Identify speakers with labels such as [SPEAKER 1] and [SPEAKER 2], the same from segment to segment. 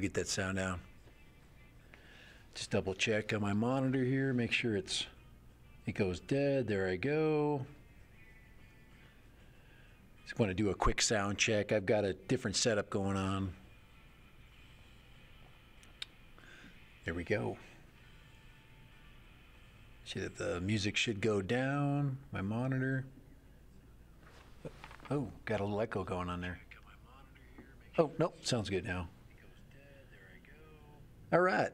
[SPEAKER 1] Get that sound down. Just double check on my monitor here, make sure it goes dead. There I go. Just want to do a quick sound check. I've got a different setup going on. There we go. See that the music should go down, my monitor. Oh, got a little echo going on there. Oh, nope, sounds good now. All right.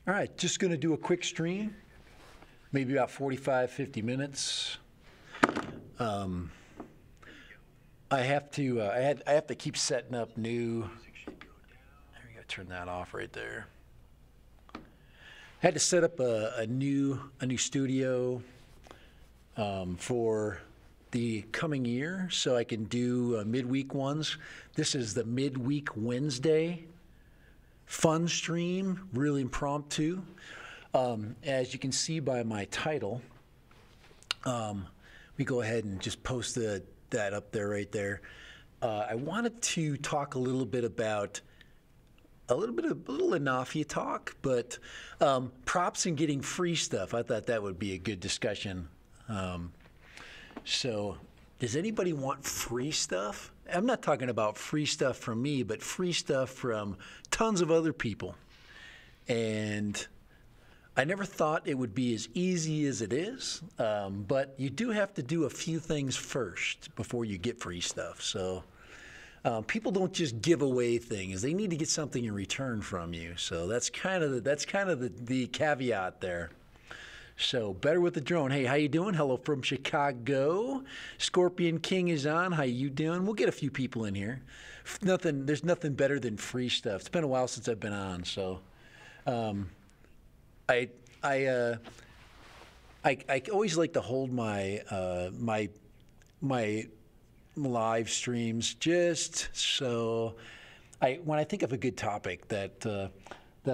[SPEAKER 1] All right, just going to do a quick stream, maybe about 45, 50 minutes. I have to I have to keep setting up new. There we go. Turn that off right there. Had to set up a new studio for the coming year, so I can do midweek ones. This is the midweek Wednesday fun stream, really impromptu. As you can see by my title, we go ahead and just post that up there right there. I wanted to talk a little bit about a little Anafia talk, but props and getting free stuff. I thought that would be a good discussion. So, does anybody want free stuff? I'm not talking about free stuff from me, but free stuff from tons of other people. And I never thought it would be as easy as it is, but you do have to do a few things first before you get free stuff. So people don't just give away things; they need to get something in return from you. So that's kind of the caveat there. So better with the drone. Hey, how you doing? Hello from Chicago. Scorpion King is on. How you doing? We'll get a few people in here. There's nothing better than free stuff. It's been a while since I've been on, so. I always like to hold my my live streams just so when I think of a good topic that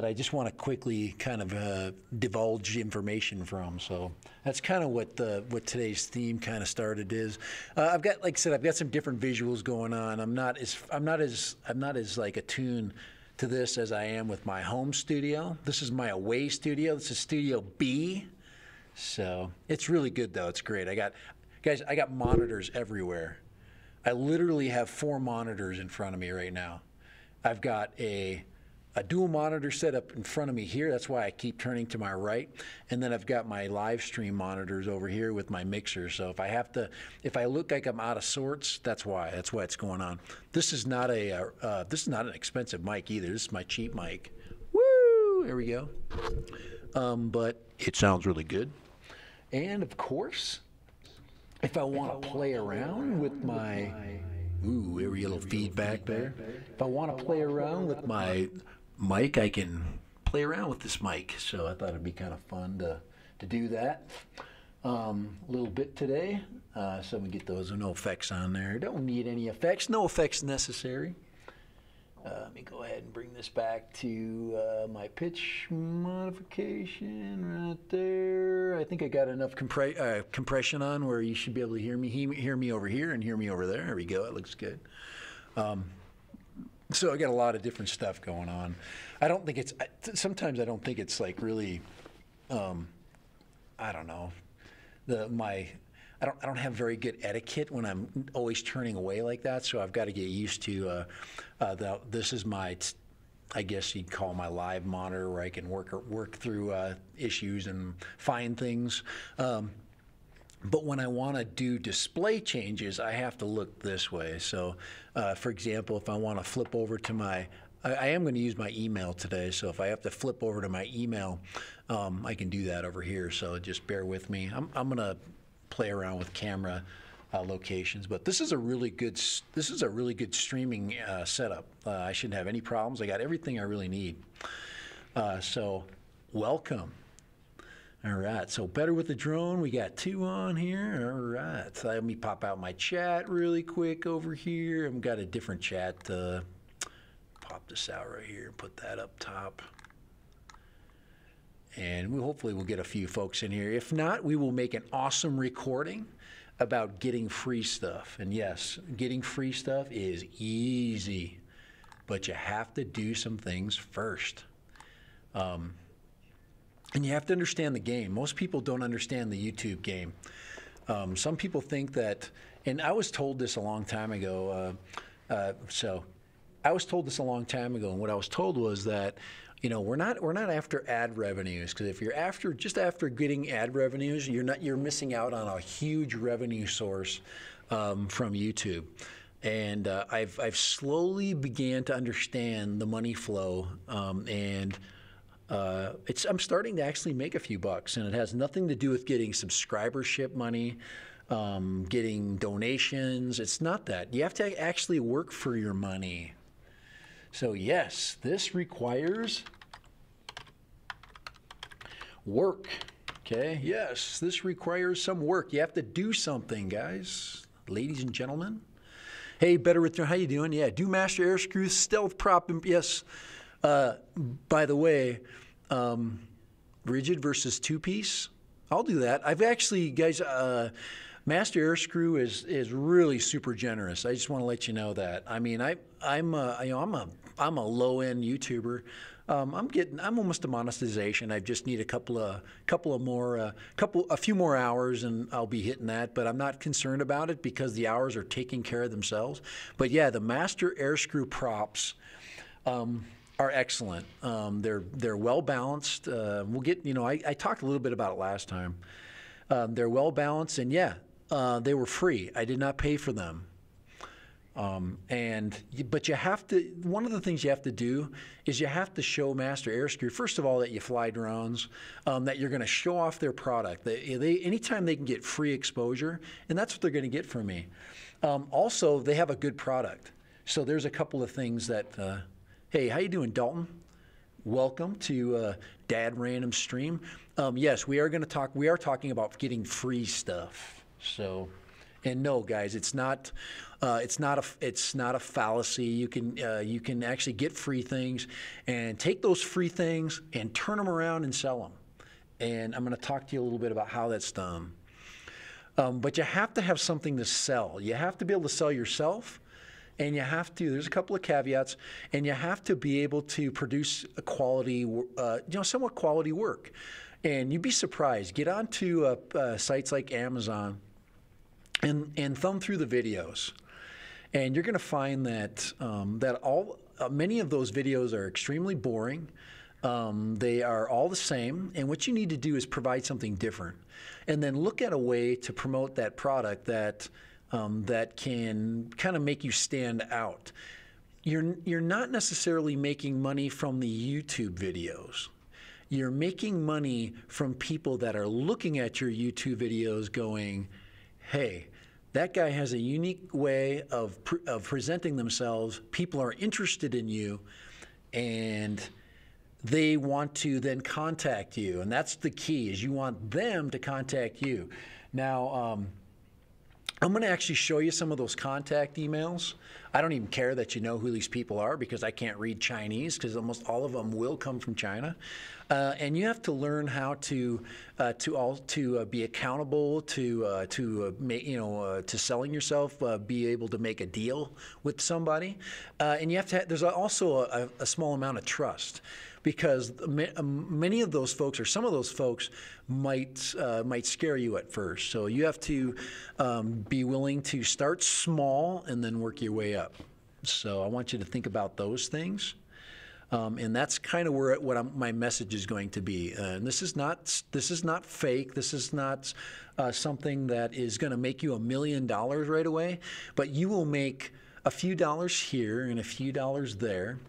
[SPEAKER 1] I just want to quickly kind of divulge information from. So that's kind of what today's theme kind of started is. I've got, like I said, I've got some different visuals going on. I'm not as like attuned to this as I am with my home studio. This is my away studio. This is Studio B. So it's really good though. It's great. I got monitors everywhere. I literally have 4 monitors in front of me right now. I've got a dual monitor set up in front of me here. That's why I keep turning to my right. And then I've got my live stream monitors over here with my mixer. So if I look like I'm out of sorts, that's why it's going on. This is not an expensive mic either. This is my cheap mic. Woo! There we go. But it sounds really good. And of course, if I want to play around with my, ooh, there we go, a little feedback there. If I want to play around with my mic, I can play around with this mic. So I thought it'd be kind of fun to do that a little bit today. So we get those, no effects on there. Don't need any effects. No effects necessary. Let me go ahead and bring this back to my pitch modification right there. I think I got enough compression on where you should be able to hear me over here and hear me over there. There we go. It looks good. So I got a lot of different stuff going on. Sometimes I don't think it's like really, I don't know, I don't have very good etiquette when I'm always turning away like that. So I've got to get used to this is my, I guess you'd call my live monitor where I can work through issues and find things. But when I want to do display changes, I have to look this way. So, for example, if I want to flip over to I am going to use my email today. So if I have to flip over to my email, I can do that over here. So just bear with me. I'm going to play around with camera locations, but this is a really good streaming setup. I shouldn't have any problems. I got everything I really need. So welcome. All right, so better with the drone. We got 2 on here. All right, so let me pop out my chat really quick over here. I've got a different chat. Pop this out right here and put that up top. And hopefully we'll get a few folks in here. If not, we will make an awesome recording about getting free stuff. And yes, getting free stuff is easy, but you have to do some things first. And you have to understand the game. Most people don't understand the YouTube game. Some people think that, and I was told this a long time ago. I was told this a long time ago, and what I was told was that, we're not after ad revenues, because if you're just after getting ad revenues, you're missing out on a huge revenue source from YouTube. And I've slowly began to understand the money flow, and I'm starting to actually make a few bucks, and it has nothing to do with getting subscribership money. getting donations. It's not that. You have to actually work for your money. So yes, this requires work. Okay, yes, this requires some work. You have to do something, guys, ladies and gentlemen. Hey, Better with how you doing? Yeah, do master air screw stealth prop. Yes. By the way, rigid versus two-piece. I'll do that. I've actually, guys, master air screw is really super generous. I just want to let you know that. I mean, I'm a low-end YouTuber. I'm almost a monetization. I just need a few more hours, and I'll be hitting that. But I'm not concerned about it because the hours are taking care of themselves. But yeah, the master air screw props are excellent. They're well balanced. We'll get, I talked a little bit about it last time. They're well balanced, and yeah, they were free. I did not pay for them. But you have to, one of the things you have to do is you have to show Master Air Screw, first of all, that you fly drones, that you're going to show off their product. Anytime they can get free exposure, and that's what they're going to get from me. Also, they have a good product. So there's a couple of things that, hey, how you doing, Dalton? Welcome to Dad Random Stream. Yes, we are talking about getting free stuff. So, and no, guys, it's not a fallacy. You can actually get free things and take those free things and turn them around and sell them. And I'm going to talk to you a little bit about how that's done. But you have to have something to sell. You have to be able to sell yourself. And you have to, there's a couple of caveats, and you have to be able to produce a quality, somewhat quality work. And you'd be surprised. Get onto sites like Amazon and thumb through the videos. And you're going to find that many of those videos are extremely boring. They are all the same. And what you need to do is provide something different. And then look at a way to promote that product that can kind of make you stand out. You're not necessarily making money from the YouTube videos. You're making money from people that are looking at your YouTube videos going, hey, that guy has a unique way of presenting themselves. People are interested in you, and they want to then contact you. And that's the key, is you want them to contact you. Now, I'm going to actually show you some of those contact emails. I don't even care that you know who these people are because I can't read Chinese, because almost all of them will come from China. And you have to learn how to be accountable to selling yourself, be able to make a deal with somebody, and you have to. There's also a small amount of trust, because many of those folks, or some of those folks, might scare you at first. So you have to be willing to start small and then work your way up. So I want you to think about those things. And that's kind of where my message is going to be. And this is not fake. This is not something that is going to make you $1 million right away. But you will make a few dollars here and a few dollars there.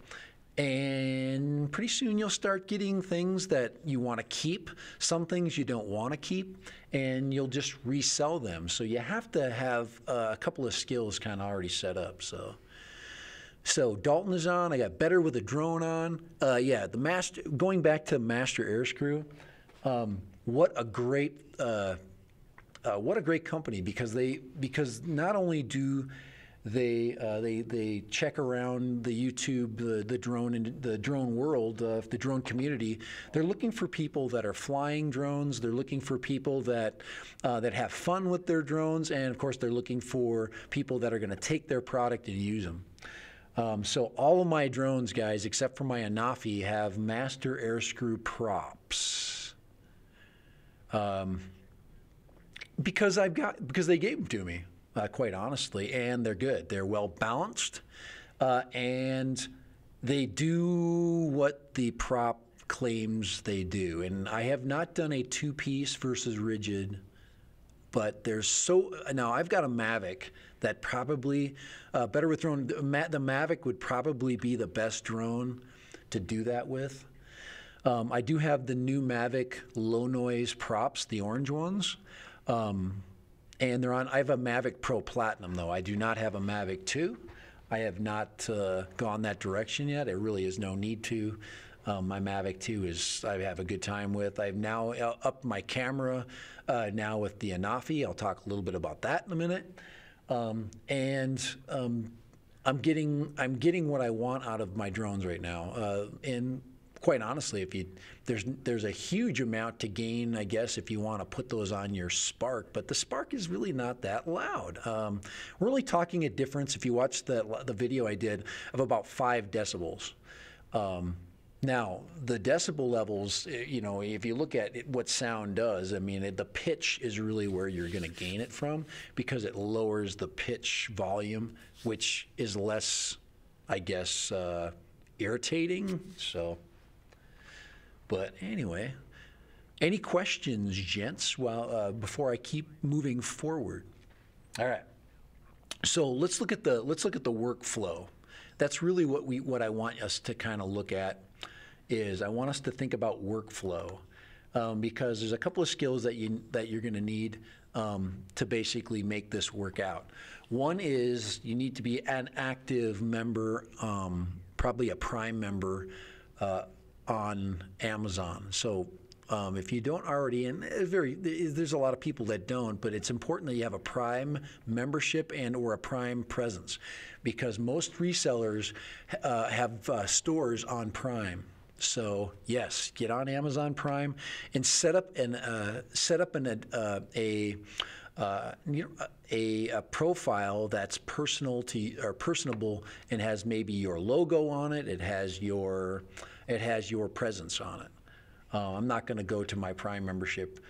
[SPEAKER 1] And pretty soon you'll start getting things that you want to keep, some things you don't want to keep, and you'll just resell them. So you have to have a couple of skills kind of already set up. So Dalton is on. I got Better with a Drone on. Yeah, going back to Master Air Screw. What a great company, because not only do they check around the YouTube, the drone world, the drone community. They're looking for people that are flying drones. They're looking for people that have fun with their drones, and of course, they're looking for people that are going to take their product and use them. So all of my drones, guys, except for my Anafi, have Master Air Screw props. Because they gave them to me, quite honestly, and they're good. They're well balanced, and they do what the prop claims they do. And I have not done a two-piece versus rigid, but now I've got a Mavic that probably Better with Drone. The Mavic would probably be the best drone to do that with. I do have the new Mavic low noise props, the orange ones. and they're on. I have a Mavic Pro Platinum though. I do not have a Mavic 2. I have not gone that direction yet. There really is no need to. My Mavic 2 is I have a good time with. I've now upped my camera now with the Anafi. I'll talk a little bit about that in a minute. I'm getting what I want out of my drones right now. And quite honestly, there's a huge amount to gain, I guess, if you want to put those on your Spark. But the Spark is really not that loud. We're only talking a difference, if you watch the video I did, of about 5 decibels. Now, the decibel levels, if you look at what sound does, I mean, the pitch is really where you're going to gain it from, because it lowers the pitch volume, which is less, I guess, irritating. So, but anyway, any questions, gents? Well, before I keep moving forward. All right. So let's look at the workflow. That's really what I want us to kind of look at. Is I want us to think about workflow, because there's a couple of skills that you're going to need to basically make this work out. One is you need to be an active member, probably a Prime member on Amazon. So if you don't already, and there's a lot of people that don't, but it's important that you have a Prime membership and or a Prime presence, because most resellers have stores on Prime. So yes, get on Amazon Prime and set up a profile that's personable and has maybe your logo on it. It has your presence on it. I'm not going to go to my Prime membership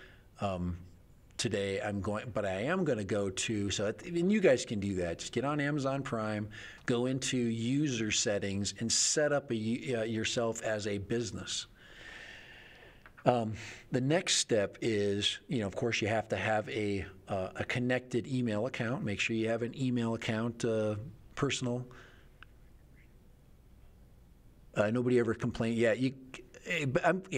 [SPEAKER 1] today. But I am going to go to. And you guys can do that. Just get on Amazon Prime, go into user settings, and set up yourself as a business. The next step is, of course, you have to have a connected email account. Make sure you have an email account, personal. Nobody ever complained. Yeah,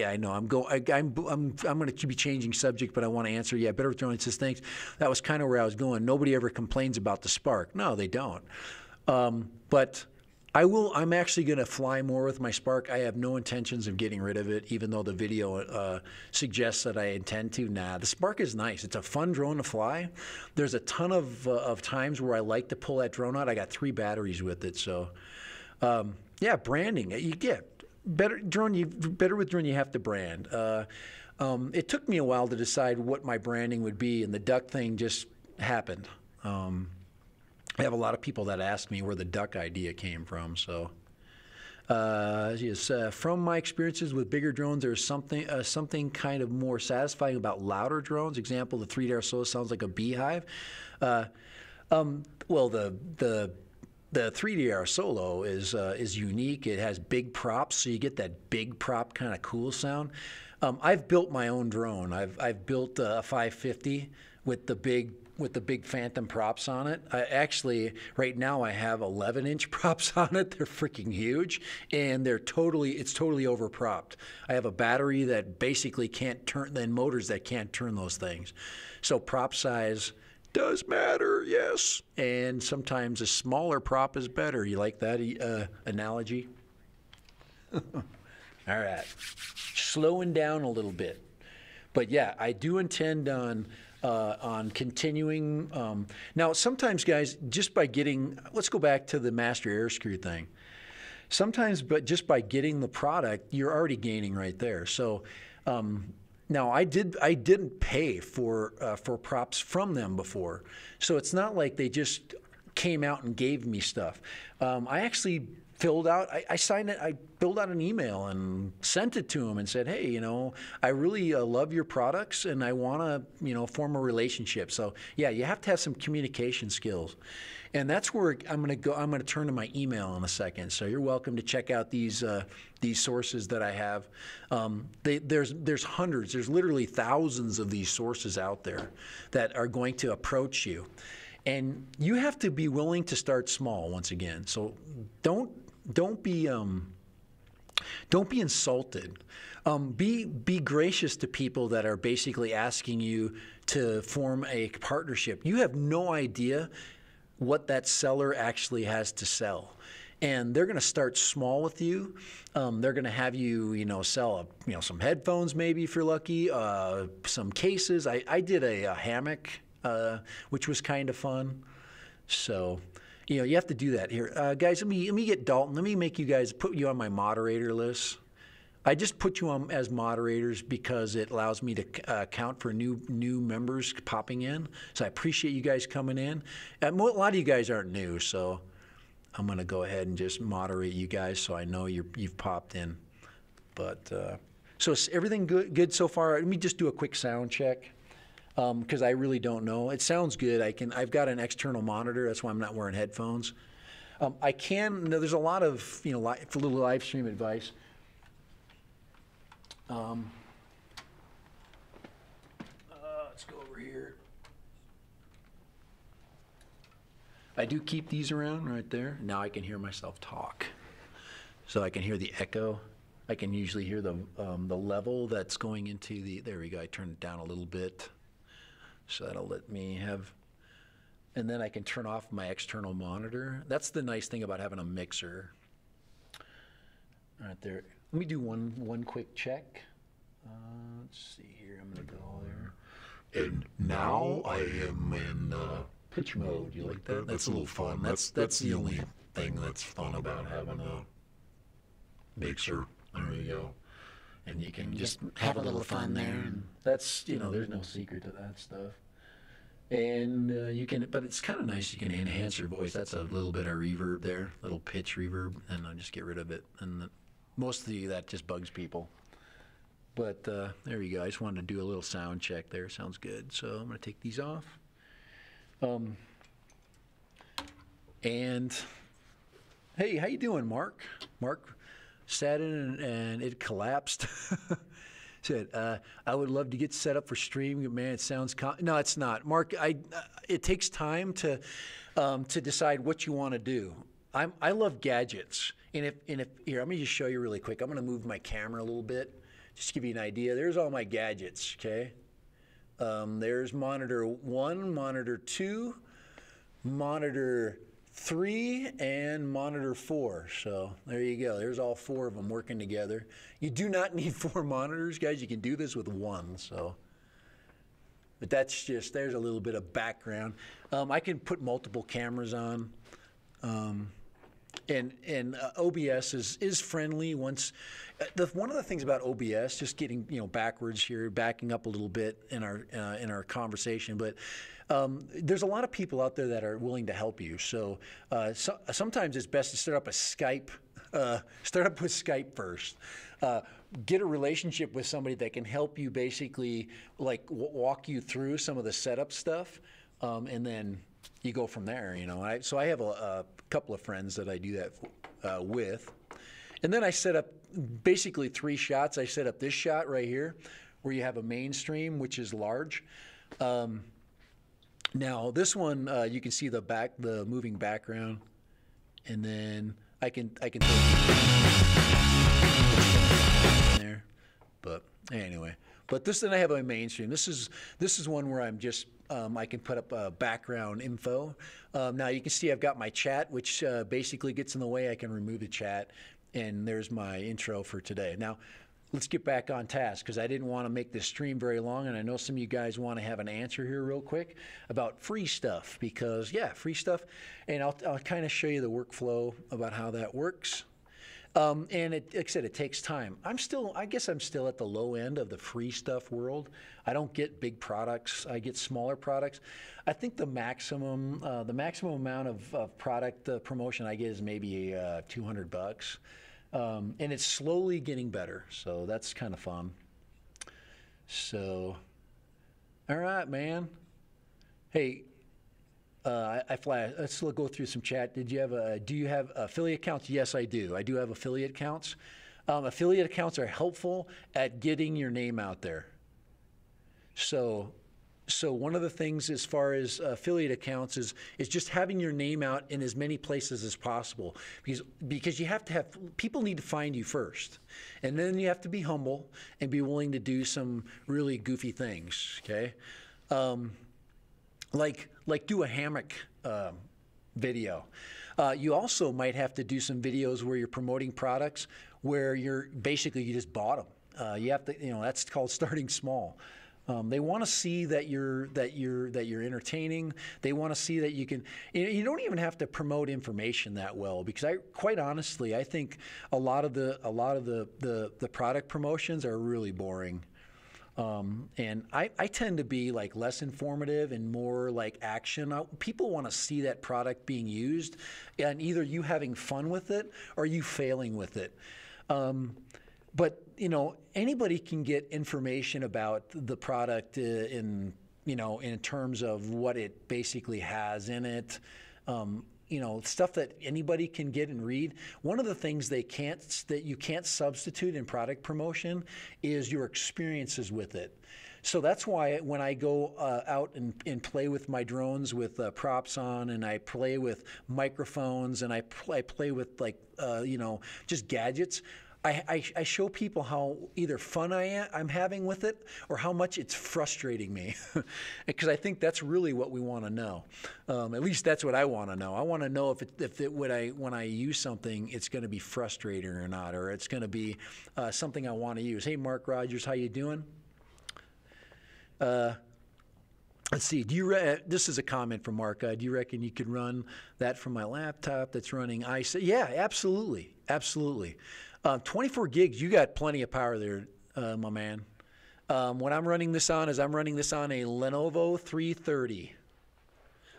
[SPEAKER 1] I know. I'm going to be changing subject, but I want to answer. Yeah, Better with Drone says thanks. That was kind of where I was going. Nobody ever complains about the Spark. No, they don't. But I will. I'm actually going to fly more with my Spark. I have no intentions of getting rid of it, even though the video suggests that I intend to. Nah, the Spark is nice. It's a fun drone to fly. There's a ton of times where I like to pull that drone out. I got 3 batteries with it, so yeah, branding. You get. Better with drone, you have to brand. It took me a while to decide what my branding would be, and the duck thing just happened. I have a lot of people that ask me where the duck idea came from. So, yes, from my experiences with bigger drones, there's something kind of more satisfying about louder drones. Example, the 3DR Solo sounds like a beehive. Well, the 3DR Solo is unique. It has big props, so you get that big prop kind of cool sound. I've built my own drone. I've built a 550 with the big Phantom props on it. Right now I have 11-inch props on it. They're freaking huge, and it's totally overpropped. I have a battery that basically can't turn, then motors that can't turn those things. So prop size does matter, yes. And sometimes a smaller prop is better. You like that analogy? All right. Slowing down a little bit. But yeah, I do intend on continuing. Now, sometimes, guys, just by getting, let's go back to the master air screw thing. Sometimes, but just by getting the product, you're already gaining right there. So, now I didn't pay for props from them before, so it's not like they just came out and gave me stuff. I actually filled out. I signed it. I filled out an email and sent it to them and said, hey, I really love your products and I want to form a relationship. So yeah, you have to have some communication skills. And that's where I'm going to go. I'm going to turn to my email in a second. So you're welcome to check out these sources that I have. There's hundreds. There's literally thousands of these sources out there that are going to approach you, and you have to be willing to start small. Once again, so don't be insulted. Be gracious to people that are basically asking you to form a partnership. You have no idea what that seller actually has to sell. And they're going to start small with you. They're going to have you, sell, some headphones maybe if you're lucky, some cases. I did a hammock, which was kind of fun. So, you have to do that here, guys. Let me get Dalton. Let me make you guys put you on my moderator list. I just put you on as moderators because it allows me to count for new members popping in. So I appreciate you guys coming in. A lot of you guys aren't new, so I'm going to go ahead and just moderate you guys so I know you've popped in. But so is everything good so far? Let me just do a quick sound check because I really don't know. It sounds good. I've got an external monitor. That's why I'm not wearing headphones. There's a lot of for a little live stream advice. Let's go over here. I do keep these around right there. Now I can hear myself talk. So I can hear the echo. I can usually hear the level that's going into the, there we go, I turned it down a little bit. So that'll let me have, and then I can turn off my external monitor. That's the nice thing about having a mixer. Right there. Let me do one quick check. Let's see here. I'm going to go there. And now I am in pitch mode. You like that? That's a little fun. That's the only thing that's fun about having a mixer. There you go. And you can just have a little fun there. And that's, there's no secret to that stuff. And but it's kind of nice. You can enhance your voice. That's a little bit of reverb there, little pitch reverb, and I'll just get rid of it. And mostly that just bugs people. But there you go. I just wanted to do a little sound check there. Sounds good. So I'm going to take these off. And hey, how you doing, Mark? Mark sat in and it collapsed. Said, I would love to get set up for streaming. Man, it sounds no, it's not. Mark, it takes time to decide what you want to do. I love gadgets. And if here, let me just show you really quick. I'm going to move my camera a little bit, just to give you an idea. There's all my gadgets, okay? There's monitor 1, monitor 2, monitor 3, and monitor 4. So there you go. There's all 4 of them working together. You do not need 4 monitors, guys. You can do this with 1. So, but that's just, there's a little bit of background. I can put multiple cameras on. And OBS is friendly once. One of the things about OBS, just getting backwards here, backing up a little bit in our conversation, but there's a lot of people out there that are willing to help you. So sometimes it's best to start up with Skype first. Get a relationship with somebody that can help you basically walk you through some of the setup stuff, and then you go from there. So I have a couple of friends that I do that with. And then I set up basically 3 shots. I set up this shot right here where you have a mainstream, which is large. Now this one, you can see the moving background, and then I can throw there. But anyway, then I have a mainstream. This is one where I'm just I can put up background info. Now you can see I've got my chat, which basically gets in the way. I can remove the chat, and there's my intro for today. Now let's get back on task because I didn't want to make this stream very long, and I know some of you guys want to have an answer here real quick about free stuff because free stuff, and I'll kind of show you the workflow about how that works. And like I said, it takes time. I guess I'm still at the low end of the free stuff world. I don't get big products. I get smaller products. I think the maximum amount of product promotion I get is maybe $200. And it's slowly getting better. So that's kind of fun. So, all right, man. Hey, let's go through some chat. Do you have affiliate accounts? Yes, I do. I do have affiliate accounts. Affiliate accounts are helpful at getting your name out there. So one of the things as far as affiliate accounts is just having your name out in as many places as possible because you have to people need to find you first, and then you have to be humble and be willing to do some really goofy things. Okay. like do a hammock video. You also might have to do some videos where you're promoting products where you just bought them. You have to, that's called starting small. They want to see that you're entertaining. They want to see that you can. You don't even have to promote information that well, because quite honestly, I think a lot of the product promotions are really boring. And I tend to be like less informative and more like action. People want to see that product being used, and either you having fun with it or you failing with it. But anybody can get information about the product in terms of what it basically has in it. Stuff that anybody can get and read. One of the things that you can't substitute in product promotion is your experiences with it. So that's why when I go out and play with my drones with props on, and I play with microphones, and I play with just gadgets, I show people how either fun I'm having with it or how much it's frustrating me, because I think that's really what we want to know. At least that's what I want to know. I want to know when I use something, it's going to be frustrating or not, or it's going to be something I want to use. Hey, Mark Rogers, how you doing? Let's see. This is a comment from Mark. Do you reckon you could run that from my laptop that's running ISA? Yeah, absolutely, absolutely. 24 gigs, you got plenty of power there, my man. What I'm running this on is I'm running this on a Lenovo 330.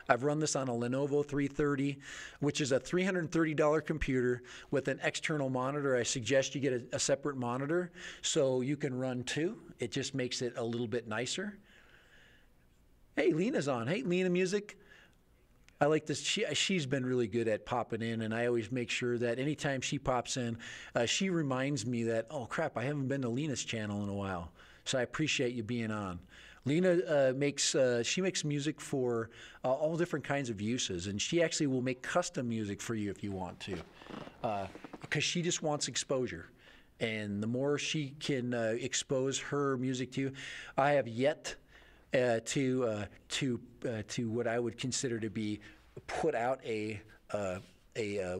[SPEAKER 1] I've run this on a Lenovo 330, which is a $330 computer with an external monitor. I suggest you get a separate monitor so you can run two. It just makes it a little bit nicer. Hey, Lena's on. Hey, Lena Music. I like this. She's been really good at popping in, and I always make sure that anytime she pops in, she reminds me that, oh, crap, I haven't been to Lena's channel in a while. So I appreciate you being on. Lena makes music for all different kinds of uses, and she actually will make custom music for you if you want to, because she just wants exposure. And the more she can expose her music to you, I have yet to what I would consider to be put out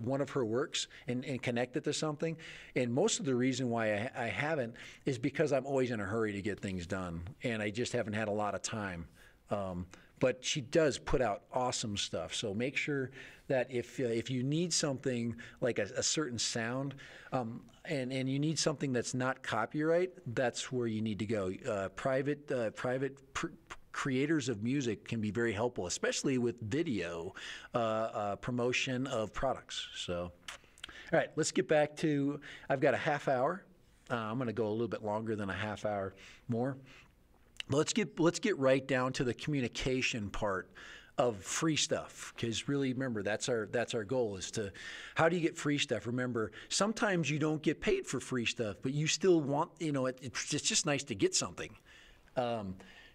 [SPEAKER 1] one of her works and connect it to something. And most of the reason why I haven't is because I'm always in a hurry to get things done, and I just haven't had a lot of time. But she does put out awesome stuff. So make sure that if you need something like a certain sound, and you need something that's not copyright, that's where you need to go. Private creators of music can be very helpful, especially with video promotion of products. So, all right, let's get back to. I've got a half hour. I'm going to go a little bit longer than a half hour more. Let's get right down to the communication part of free stuff, because really, remember, that's our goal, is to how do you get free stuff. Remember, sometimes you don't get paid for free stuff, but you still want, it's just nice to get something.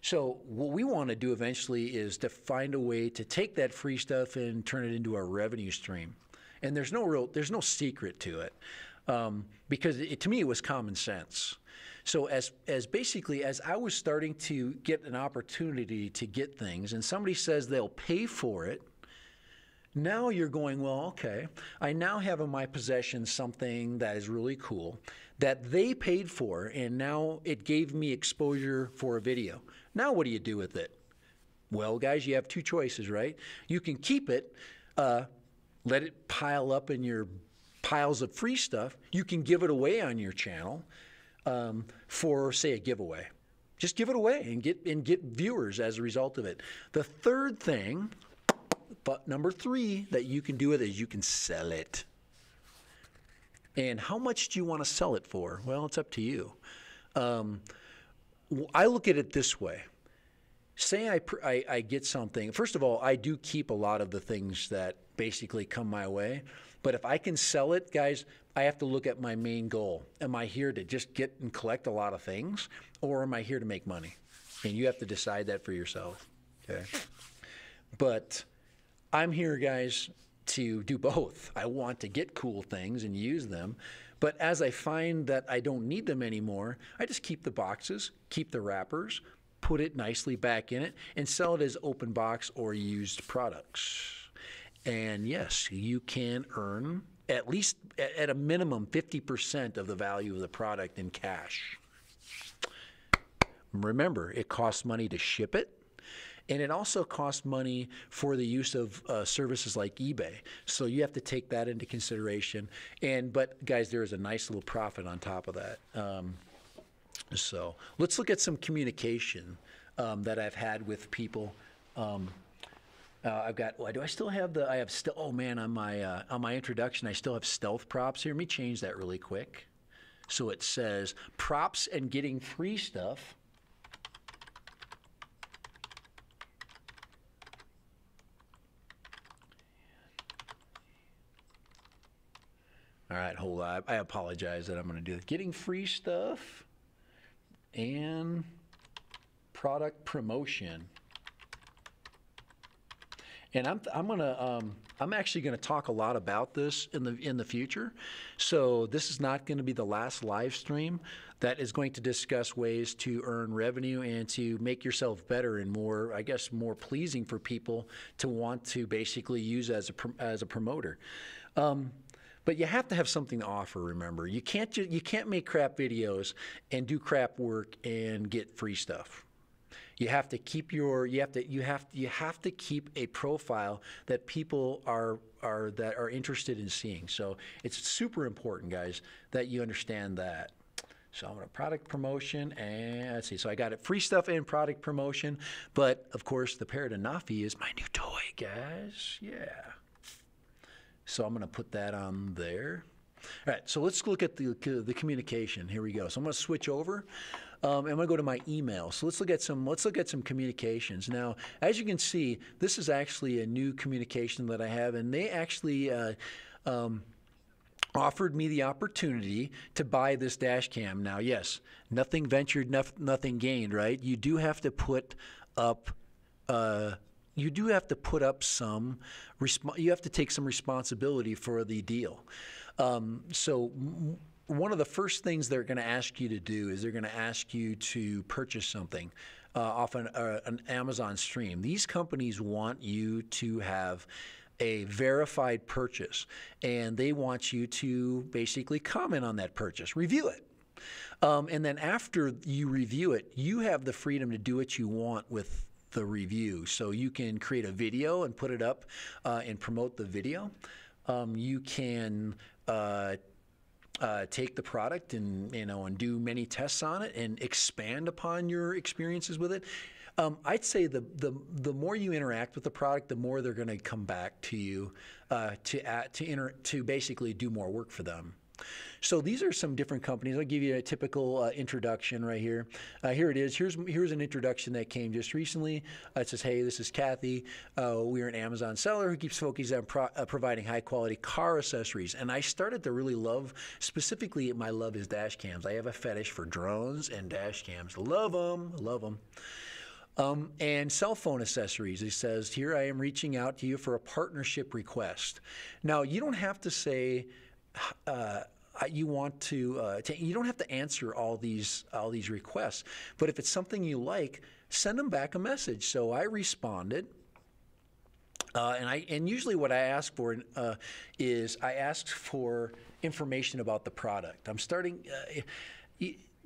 [SPEAKER 1] So what we want to do eventually is to find a way to take that free stuff and turn it into a revenue stream. And there's no secret to it, because to me it was common sense. So as basically as I was starting to get an opportunity to get things, and somebody says they'll pay for it, now you're going, well, okay, I now have in my possession something that is really cool that they paid for, and now it gave me exposure for a video. Now what do you do with it? Well, guys, you have two choices, right? You can keep it, let it pile up in your piles of free stuff. You can give it away on your channel for, say, a giveaway. Just give it away and get viewers as a result of it. The third thing, but number 3, that you can do with it is you can sell it. And how much do you want to sell it for? Well, it's up to you. I look at it this way. Say I get something. First of all, I do keep a lot of the things that basically come my way. But if I can sell it, guys, I have to look at my main goal. Am I here to just get and collect a lot of things, or am I here to make money? And you have to decide that for yourself. Okay. But I'm here, guys, to do both. I want to get cool things and use them. But as I find that I don't need them anymore, I just keep the boxes, keep the wrappers, put it nicely back in it, and sell it as open box or used products. And yes, you can earn at least at a minimum 50% of the value of the product in cash. Remember, it costs money to ship it, and it also costs money for the use of services like eBay. So you have to take that into consideration. But guys, there is a nice little profit on top of that. So let's look at some communication that I've had with people. I've got. Do I still have the? I have still. Oh man, on my introduction, I still have stealth props here. Let me change that really quick. So it says props and getting free stuff. All right, hold on. I apologize that I'm going to do it. Getting free stuff and product promotion. And I'm actually gonna talk a lot about this in the future. So this is not going to be the last live stream that is going to discuss ways to earn revenue and to make yourself better and more, I guess, more pleasing for people to want to basically use as a promoter. But you have to have something to offer. Remember, you can't make crap videos and do crap work and get free stuff. You have to keep you have to keep a profile that people are interested in seeing. So it's super important, guys, that you understand that. So I'm going to product promotion, and let's see. So I got it, free stuff and product promotion. But of course, the Parrot and Nafi is my new toy, guys. Yeah. So I'm going to put that on there. All right, so let's look at the communication. Here we go. So I'm going to switch over. I'm going to go to my email. So let's look at some communications. Now, as you can see, this is actually a new communication that I have, and they actually offered me the opportunity to buy this dash cam. Now, yes, nothing ventured, nothing gained, right? You do have to put up. You have to take some responsibility for the deal. So one of the first things they're going to ask you to do is they're going to ask you to purchase something off an Amazon stream. These companies want you to have a verified purchase, and they want you to basically comment on that purchase, review it. And then after you review it, you have the freedom to do what you want with the review. So you can create a video and put it up and promote the video. You can take the product and do many tests on it and expand upon your experiences with it. I'd say the more you interact with the product, the more they're going to come back to you to basically do more work for them. So these are some different companies. I'll give you a typical introduction right here. Here it is. Here's an introduction that came just recently. It says, hey, this is Kathy. We're an Amazon seller who keeps focusing on providing high-quality car accessories. And I started to really love, specifically, my love is dash cams. I have a fetish for drones and dash cams. Love them. Love them. And cell phone accessories. It says, here I am reaching out to you for a partnership request. Now, you don't have to say you want to you don't have to answer all these requests, but if it's something you like, send them back a message. So I responded, and usually what I ask for is I asked for information about the product. I'm starting.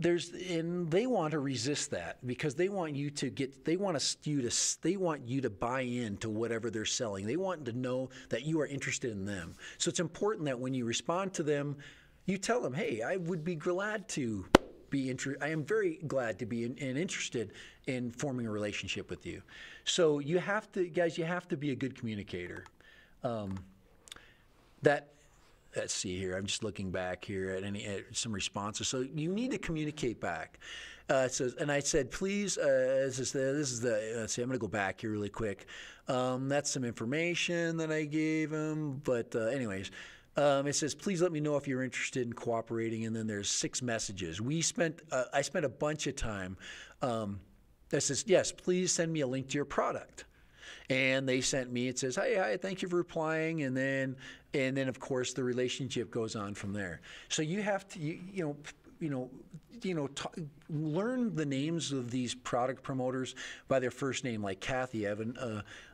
[SPEAKER 1] And they want to resist that because they want you to buy into whatever they're selling. They want to know that you are interested in them. So it's important that when you respond to them, you tell them, hey, I would be glad to be I am very glad to be interested in forming a relationship with you. So you have to, guys, you have to be a good communicator. Let's see here. I'm just looking back here at some responses. So you need to communicate back. It says, and I said, please. Let's see. I'm going to go back here really quick. That's some information that I gave him. But anyways, it says, please let me know if you're interested in cooperating. And then there's 6 messages. I spent a bunch of time. That says, yes, please send me a link to your product. And they sent me, it says, hi, thank you for replying. And then of course, the relationship goes on from there. So you have to, learn the names of these product promoters by their first name, like Kathy Evan.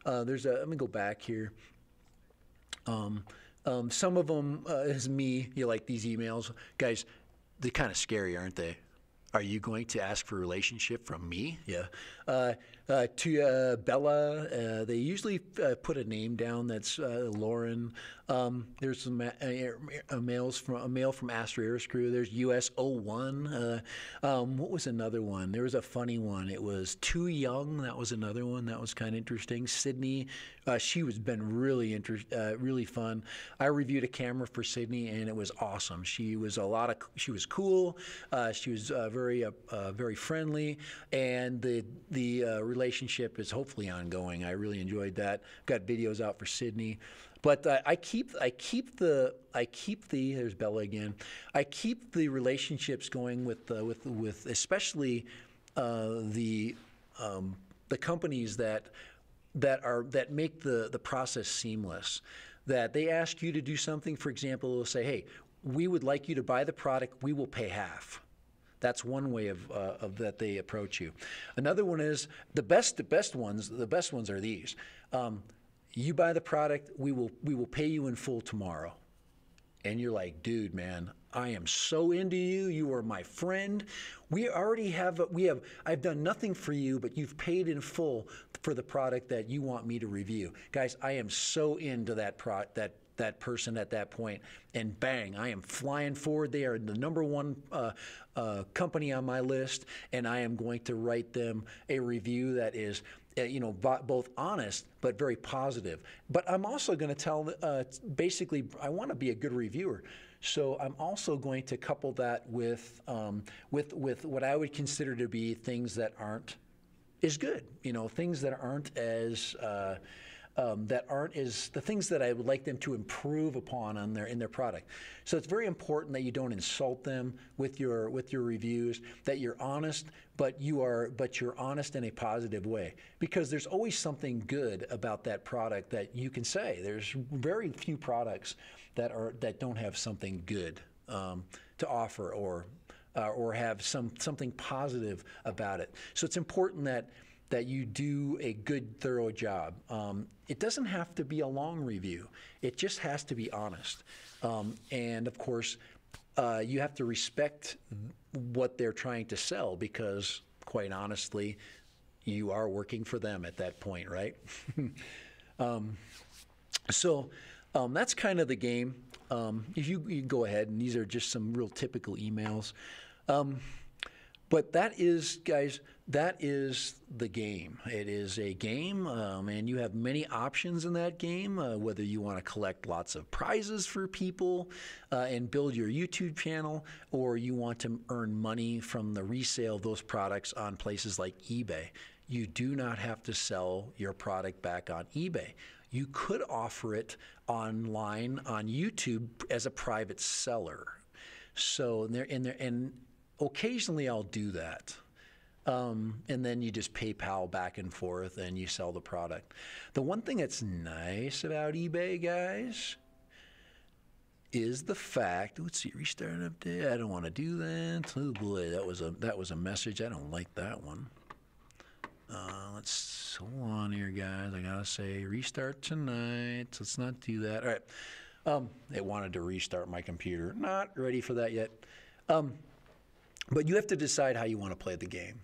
[SPEAKER 1] Let me go back here. Some of them is me. You like these emails, guys? They're kind of scary, aren't they? Are you going to ask for a relationship from me? Yeah. To Bella, they usually put a name down that's Lauren. There's some a male from Astra Aeroscrew. There's US01. What was another one? There was a funny one. It was Too Young. That was another one. That was kind of interesting. Sydney, she was been really really fun. I reviewed a camera for Sydney, and it was awesome. She was cool. She was very friendly, and the relationship is hopefully ongoing. I really enjoyed that. Got videos out for Sydney. But I keep the there's Bella again. I keep the relationships going with especially the companies that make the process seamless. That they ask you to do something. For example, they'll say, "Hey, we would like you to buy the product. We will pay half." That's one way of that they approach you. Another one is the best ones. The best ones are these. You buy the product, we will pay you in full tomorrow. And you're like, dude, man, I am so into you. You are my friend. I've done nothing for you, but you've paid in full for the product that you want me to review. Guys, I am so into that person at that point, and bang, I am flying forward. They are the number one company on my list, and I am going to write them a review that is both honest but very positive. But I'm also going to tell, basically, I want to be a good reviewer. So I'm also going to couple that with what I would consider to be things that aren't as good. Things that aren't as the things that I would like them to improve upon in their product. So it's very important that you don't insult them with your reviews, that you're honest, but you're honest in a positive way, because there's always something good about that product that you can say. There's very few products that don't have something good to offer or have something positive about it. So it's important that you do a good, thorough job. It doesn't have to be a long review. It just has to be honest. And of course, you have to respect what they're trying to sell, because quite honestly, you are working for them at that point, right? So that's kind of the game. If you go ahead, and these are just some real typical emails. But that is, guys, that is the game. It is a game, and you have many options in that game, whether you want to collect lots of prizes for people and build your YouTube channel, or you want to earn money from the resale of those products on places like eBay. You do not have to sell your product back on eBay. You could offer it online on YouTube as a private seller. So and occasionally I'll do that. And then you just PayPal back and forth and you sell the product. The one thing that's nice about eBay, guys, is the fact, let's see, restart an update. I don't want to do that. Oh boy, that was a message. I don't like that one. Let's hold on here, guys. I gotta say restart tonight. Let's not do that. All right. It wanted to restart my computer. Not ready for that yet. But you have to decide how you want to play the game.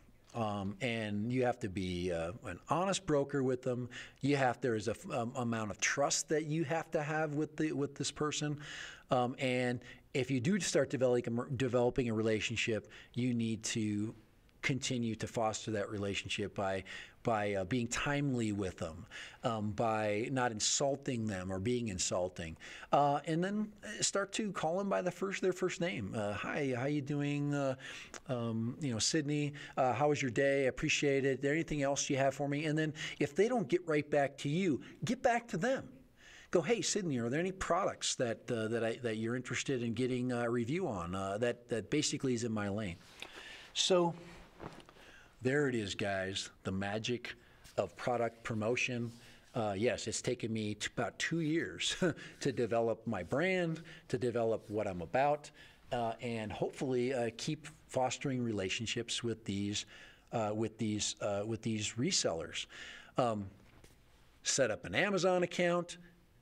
[SPEAKER 1] And you have to be an honest broker with them. There is a amount of trust that you have to have with this person. And if you do start developing a relationship, you need to continue to foster that relationship by being timely with them, by not insulting them or being insulting, and then start to call them by their first name. Hi, how you doing? Sydney, how was your day? I appreciate it. Is there anything else you have for me? And then if they don't get right back to you, get back to them. Go, hey, Sydney, are there any products that you're interested in getting a review on that basically is in my lane? So there it is, guys, the magic of product promotion. Yes, it's taken me about 2 years to develop my brand, to develop what I'm about, and hopefully keep fostering relationships with these resellers. Set up an Amazon account.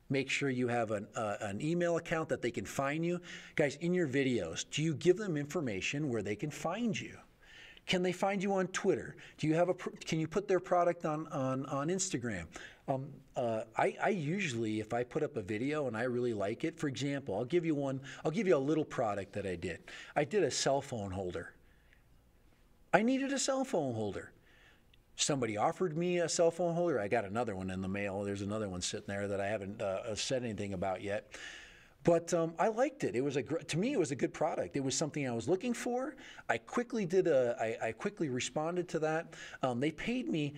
[SPEAKER 1] Make sure you have an email account that they can find you. Guys, in your videos, do you give them information where they can find you? Can they find you on Twitter? Do you have can you put their product on Instagram? I usually, if I put up a video and I really like it, for example, I'll give you a little product that I did. I did a cell phone holder. I needed a cell phone holder. Somebody offered me a cell phone holder. I got another one in the mail. There's another one sitting there that I haven't said anything about yet. But I liked it. To me, it was a good product. It was something I was looking for. I quickly responded to that. They paid me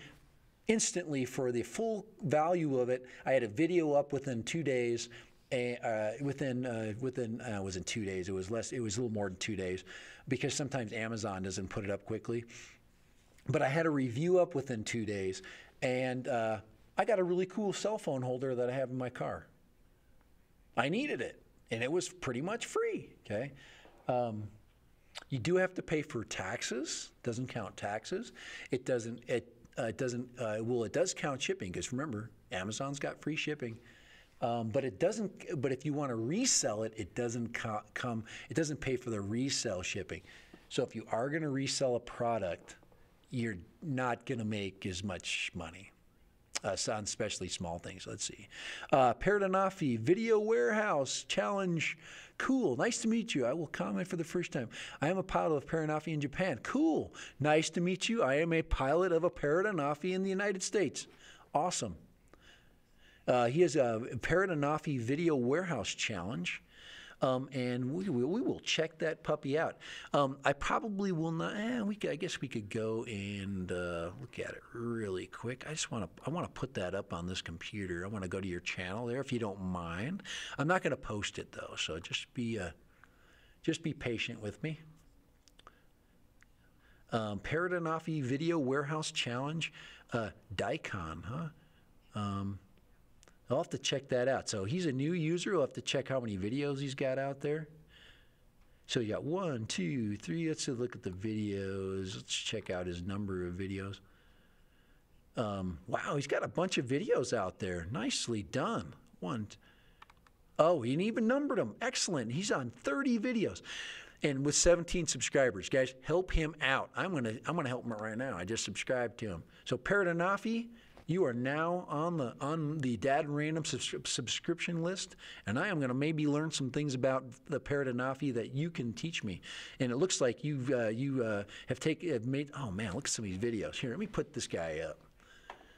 [SPEAKER 1] instantly for the full value of it. I had a video up within 2 days. It wasn't 2 days. It was less. It was a little more than 2 days, because sometimes Amazon doesn't put it up quickly. But I had a review up within 2 days, and I got a really cool cell phone holder that I have in my car. I needed it, and it was pretty much free. Okay, you do have to pay for taxes. Doesn't count taxes. It doesn't. It does count shipping, because remember, Amazon's got free shipping. But it doesn't. But if you want to resell it, it doesn't come. It doesn't pay for the resell shipping. So if you are going to resell a product, you're not going to make as much money. On especially small things. Let's see. Parrot Anafi Video Warehouse Challenge. Cool. Nice to meet you. I will comment for the first time. I am a pilot of Parrot Anafi in Japan. Cool. Nice to meet you. I am a pilot of a Parrot Anafi in the United States. Awesome. He has a Parrot Anafi Video Warehouse Challenge. And we will check that puppy out. I probably will not. I guess we could go and look at it really quick. I want to put that up on this computer. I want to go to your channel there, if you don't mind. I'm not going to post it though, so just be patient with me. Parrot Anafi Video Warehouse Challenge, Daikon, huh? I'll have to check that out. So he's a new user. We'll have to check how many videos he's got out there. So you got 1, 2, 3. Let's look at the videos. Let's check out his number of videos. Wow, he's got a bunch of videos out there. Nicely done. Oh, he even numbered them. Excellent. He's on 30 videos. And with 17 subscribers. Guys, help him out. I'm gonna help him out right now. I just subscribed to him. So Parrot Anafi, you are now on the Dad Random subscription list, and I am going to maybe learn some things about the Parrot Anafi that you can teach me. And it looks like you have made. Oh man, look at some of these videos. Here, let me put this guy up.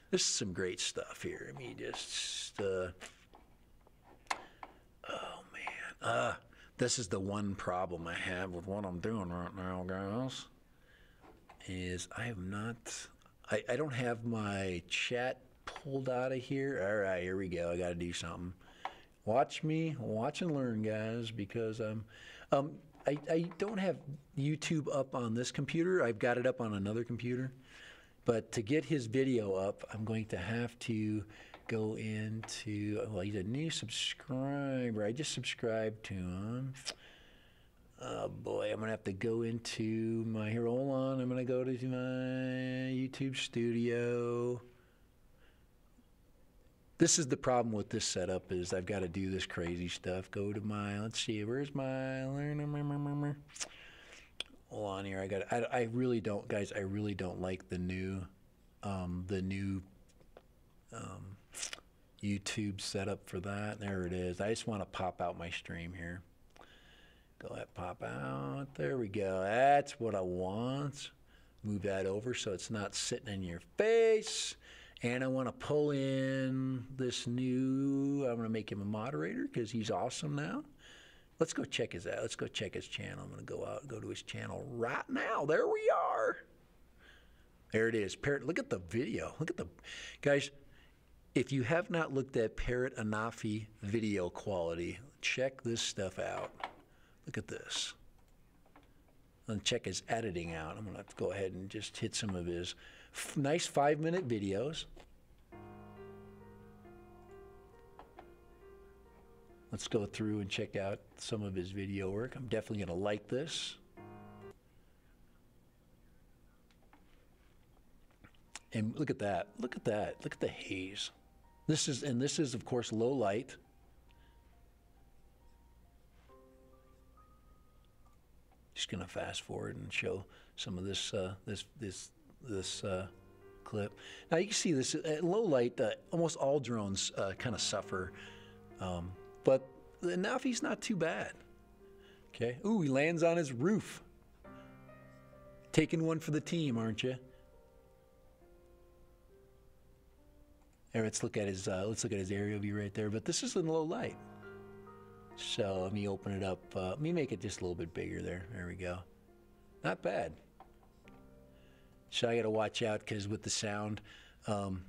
[SPEAKER 1] This is some great stuff here. Let me just. Oh man, this is the one problem I have with what I'm doing right now, guys. Is I don't have my chat pulled out of here. All right, here we go. I got to do something. Watch and learn, guys, because I don't have YouTube up on this computer. I've got it up on another computer. But to get his video up, I'm going to have to go into, well, he's a new subscriber. I just subscribed to him. Oh boy, I'm going to have to go into my, here, hold on, I'm going to go to my YouTube studio. This is the problem with this setup, is I've got to do this crazy stuff. Go to my, let's see, where's my, hold on here, I really don't, guys, I really don't like the new YouTube setup for that. There it is. I just want to pop out my stream here. Go ahead, pop out. There we go. That's what I want. Move that over so it's not sitting in your face. And I want to pull in this new, I'm going to make him a moderator because he's awesome now. Let's go check his out. Let's go check his channel. I'm going to go out and go to his channel right now. There we are. There it is. Parrot, look at the video. Look at the, guys, if you have not looked at Parrot Anafi video quality, check this stuff out. Look at this. And check his editing out. I'm going to have to go ahead and just hit some of his nice 5-minute videos. Let's go through and check out some of his video work. I'm definitely going to like this. And look at that. Look at that. Look at the haze. This is of course low light. Just going to fast forward and show some of this clip. Now you can see this at low light. Almost all drones kind of suffer, but the Anafi's not too bad. Okay. Ooh, he lands on his roof. Taking one for the team, aren't you? Here, let's look at his aerial view right there. But this is in low light. So let me open it up. Let me make it just a little bit bigger there. There we go. Not bad. So I got to watch out because with the sound, man,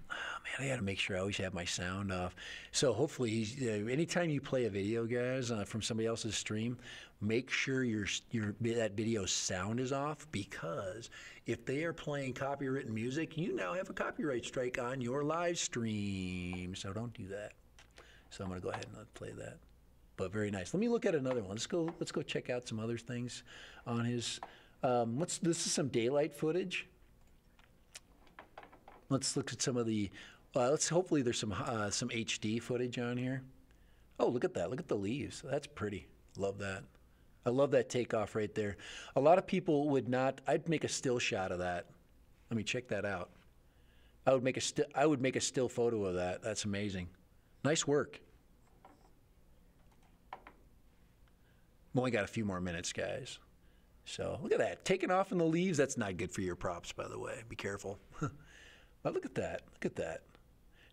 [SPEAKER 1] I got to make sure I always have my sound off. So hopefully, anytime you play a video, guys, from somebody else's stream, make sure that video's sound is off, because if they are playing copywritten music, you now have a copyright strike on your live stream. So don't do that. So I'm going to go ahead and not play that. But very nice. Let me look at another one. Let's go check out some other things on his. This is some daylight footage. Let's look at some of the. Hopefully there's some HD footage on here. Oh, look at that! Look at the leaves. That's pretty. Love that. I love that takeoff right there. A lot of people would not. I'd make a still shot of that. Let me check that out. I would make a still photo of that. That's amazing. Nice work. I've only got a few more minutes, guys. So look at that. Taking off in the leaves, that's not good for your props, by the way. Be careful. But look at that. Look at that.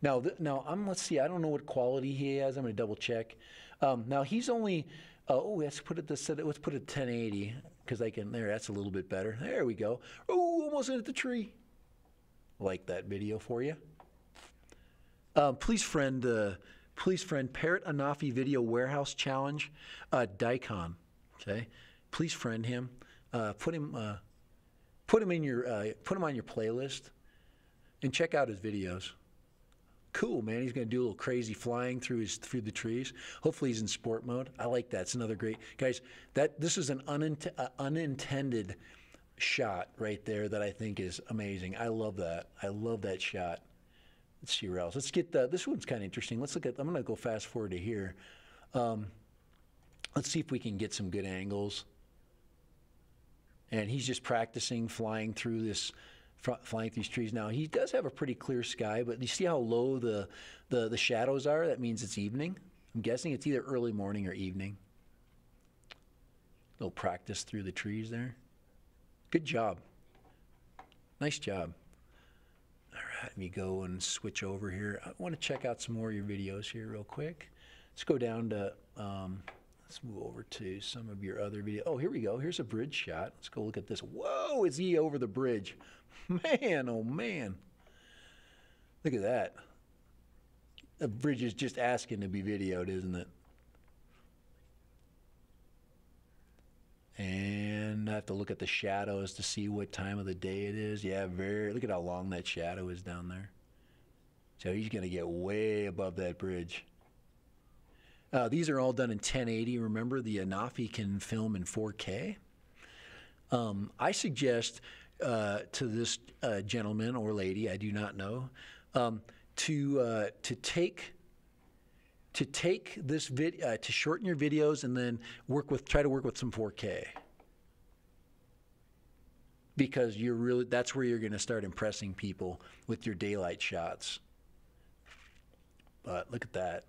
[SPEAKER 1] Now, let's see. I don't know what quality he has. I'm going to double check. Now, he's only, let's put it 1080, because I can, there, that's a little bit better. There we go. Oh, almost hit the tree. Like that video for you. Please friend Parrot Anafi Video Warehouse Challenge, Daikon. Okay, please friend him. Put him on your playlist, and check out his videos. Cool, man. He's going to do a little crazy flying through the trees. Hopefully he's in sport mode. I like that. It's another great, guys. This is an unintended shot right there that I think is amazing. I love that. I love that shot. Let's see where else. Let's get this one's kind of interesting. Let's look at. I'm going to go fast forward to here. Let's see if we can get some good angles. And he's just practicing flying through these trees. Now he does have a pretty clear sky, but you see how low the shadows are? That means it's evening. I'm guessing it's either early morning or evening. A little practice through the trees there. Good job. Nice job. All right, let me go and switch over here. I want to check out some more of your videos here real quick. Let's go down to, let's move over to some of your other videos. Oh, here we go. Here's a bridge shot. Let's go look at this. Whoa, is he over the bridge? Man, oh man. Look at that. The bridge is just asking to be videoed, isn't it? And I have to look at the shadows to see what time of the day it is. Yeah, look at how long that shadow is down there. So he's going to get way above that bridge. These are all done in 1080. Remember, the Anafi can film in 4K. I suggest to this gentleman or lady, I do not know, to take this to shorten your videos and then try to work with some 4K, because that's where you're going to start impressing people with your daylight shots. But look at that.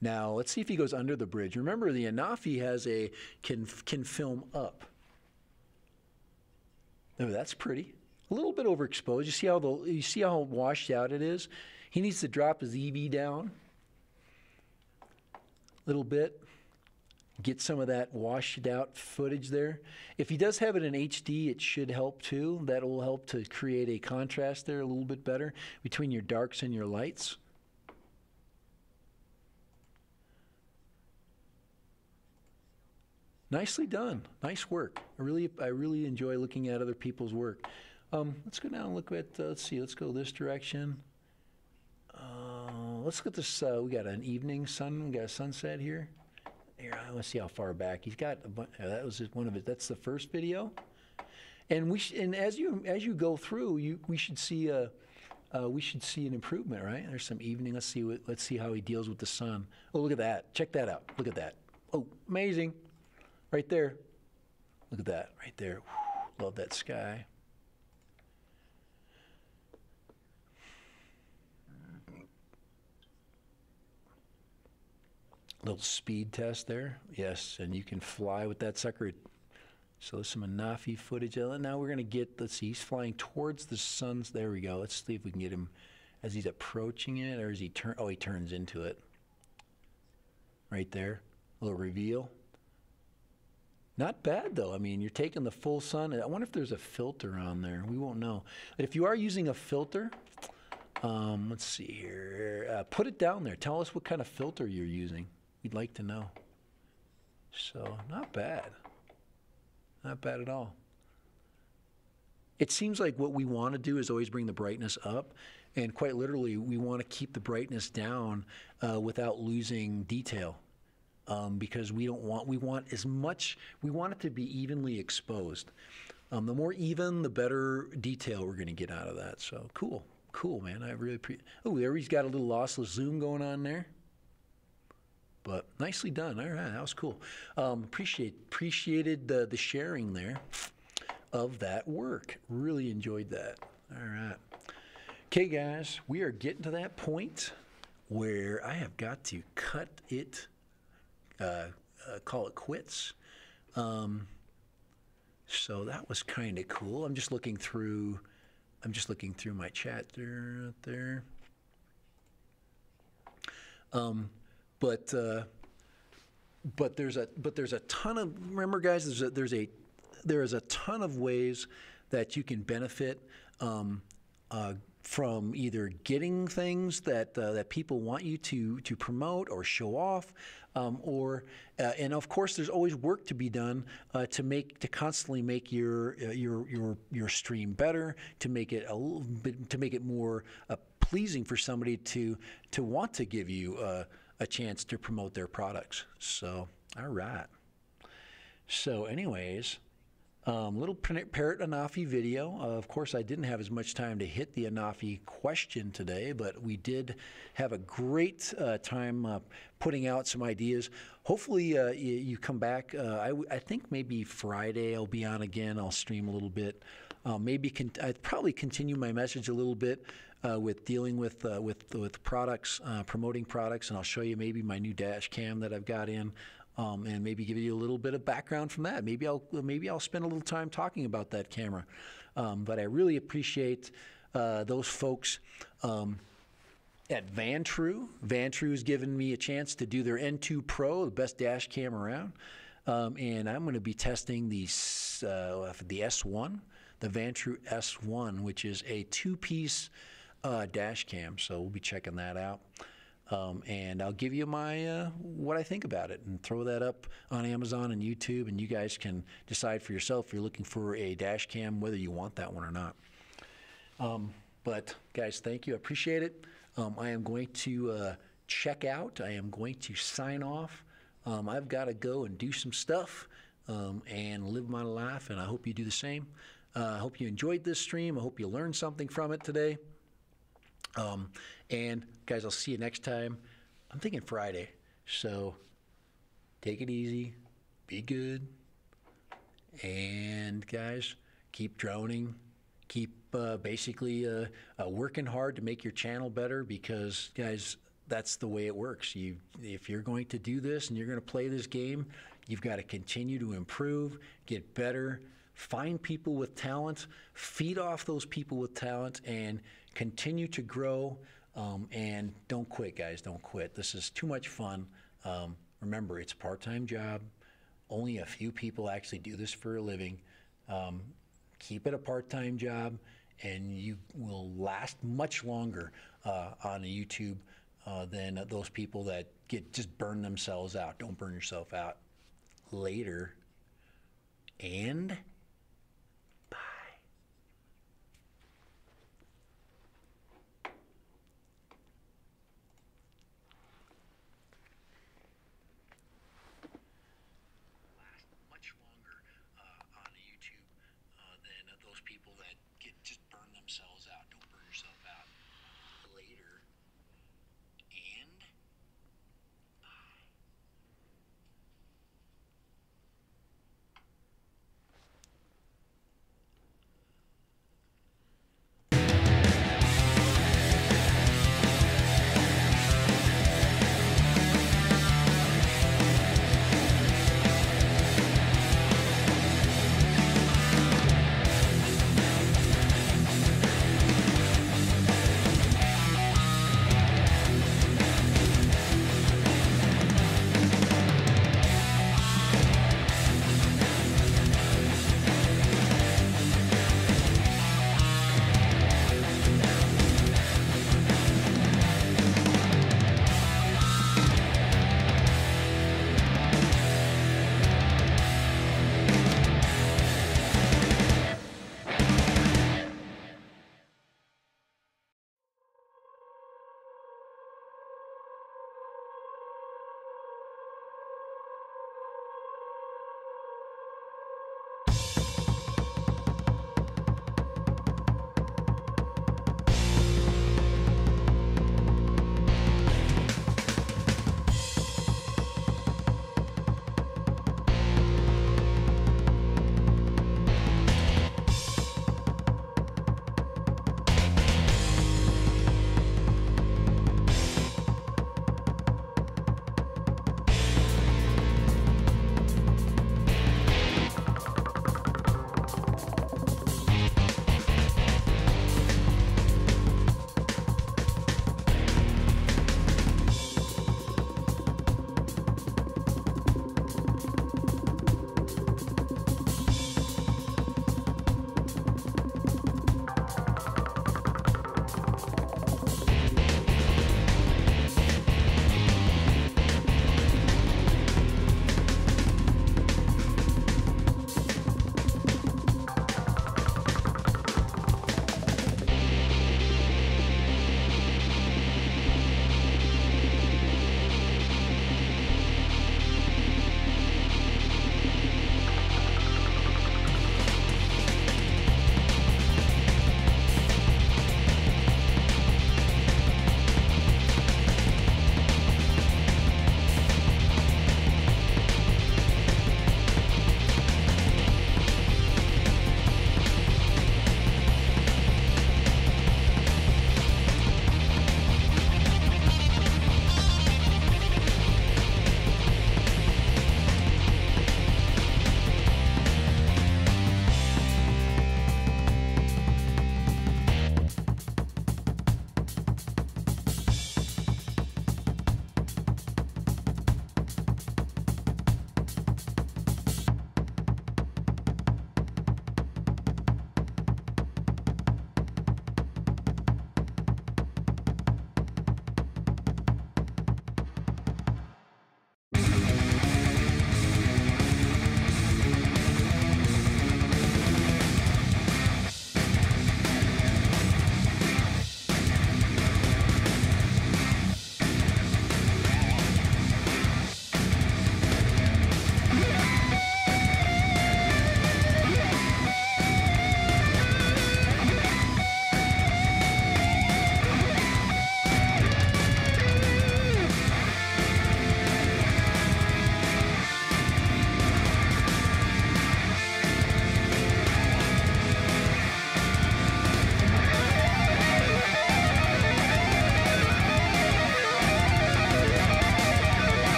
[SPEAKER 1] Now let's see if he goes under the bridge. Remember, the Anafi can film up. Oh, that's pretty. A little bit overexposed. You see how washed out it is? He needs to drop his EV down a little bit. Get some of that washed out footage there. If he does have it in HD, it should help too. That will help to create a contrast there a little bit better between your darks and your lights. Nicely done. Nice work. I really enjoy looking at other people's work. Let's go down and look at, let's see, let's go this direction. let's look at this. We got an evening sun. We got a sunset here. Here, let's see how far back he's got. That was just one of it. That's the first video. And as you go through, we should see an improvement, right? There's some evening. Let's see how he deals with the sun. Oh, look at that! Check that out. Look at that. Oh, amazing! Right there. Look at that right there. Whew, love that sky. Little speed test there. Yes, and you can fly with that sucker. So there's some Anafi footage. Now we're going to get, let's see, he's flying towards the sun's. There we go. Let's see if we can get him as he's approaching it, or is he turn? Oh, he turns into it. Right there. A little reveal. Not bad, though. I mean, you're taking the full sun. I wonder if there's a filter on there. We won't know. But if you are using a filter, let's see here. Put it down there. Tell us what kind of filter you're using. We'd like to know. So, not bad. Not bad at all. It seems like what we want to do is always bring the brightness up, and quite literally, we want to keep the brightness down without losing detail, because we want it to be evenly exposed. The more even, the better detail we're going to get out of that. So cool, man. I really appreciate. Oh, there he's got a little lossless zoom going on there. But nicely done. All right, that was cool. Appreciated the sharing there of that work. Really enjoyed that. All right. Okay, guys, we are getting to that point where I have got to cut it, call it quits. So that was kind of cool. I'm just looking through my chat there. But there's a ton of, remember guys, there is a ton of ways that you can benefit from either getting things that people want you to promote or show off, and of course there's always work to be done to constantly make your stream better, to make it more pleasing for somebody to want to give you a chance to promote their products. So, all right. So, anyways, little Parrot Anafi video. Of course, I didn't have as much time to hit the Anafi question today, but we did have a great time putting out some ideas. Hopefully, you come back. I think maybe Friday I'll be on again. I'll stream a little bit. I'd probably continue my message a little bit with dealing with products, promoting products, and I'll show you maybe my new dash cam that I've got in, and maybe give you a little bit of background from that. Maybe I'll spend a little time talking about that camera. But I really appreciate those folks at Vantrue. Vantrue's given me a chance to do their N2 Pro, the best dash cam around, and I'm going to be testing the S1. The Vantrue S1, which is a two-piece dash cam, so we'll be checking that out. And I'll give you my what I think about it, and throw that up on Amazon and YouTube, and you guys can decide for yourself if you're looking for a dash cam, whether you want that one or not. But guys, thank you. I appreciate it. I am going to check out. I am going to sign off. I've got to go and do some stuff and live my life, and I hope you do the same. I hope you enjoyed this stream. I hope you learned something from it today. And guys, I'll see you next time. I'm thinking Friday. So take it easy. Be good. And guys, keep droning. Keep basically working hard to make your channel better, because guys, that's the way it works. If you're going to do this and you're going to play this game, you've got to continue to improve, get better, find people with talent, feed off those people with talent, and continue to grow. And don't quit, guys. Don't quit. This is too much fun. Remember, it's a part-time job. Only a few people actually do this for a living. Keep it a part-time job, and you will last much longer on YouTube than those people that just burn themselves out. Don't burn yourself out. Later. And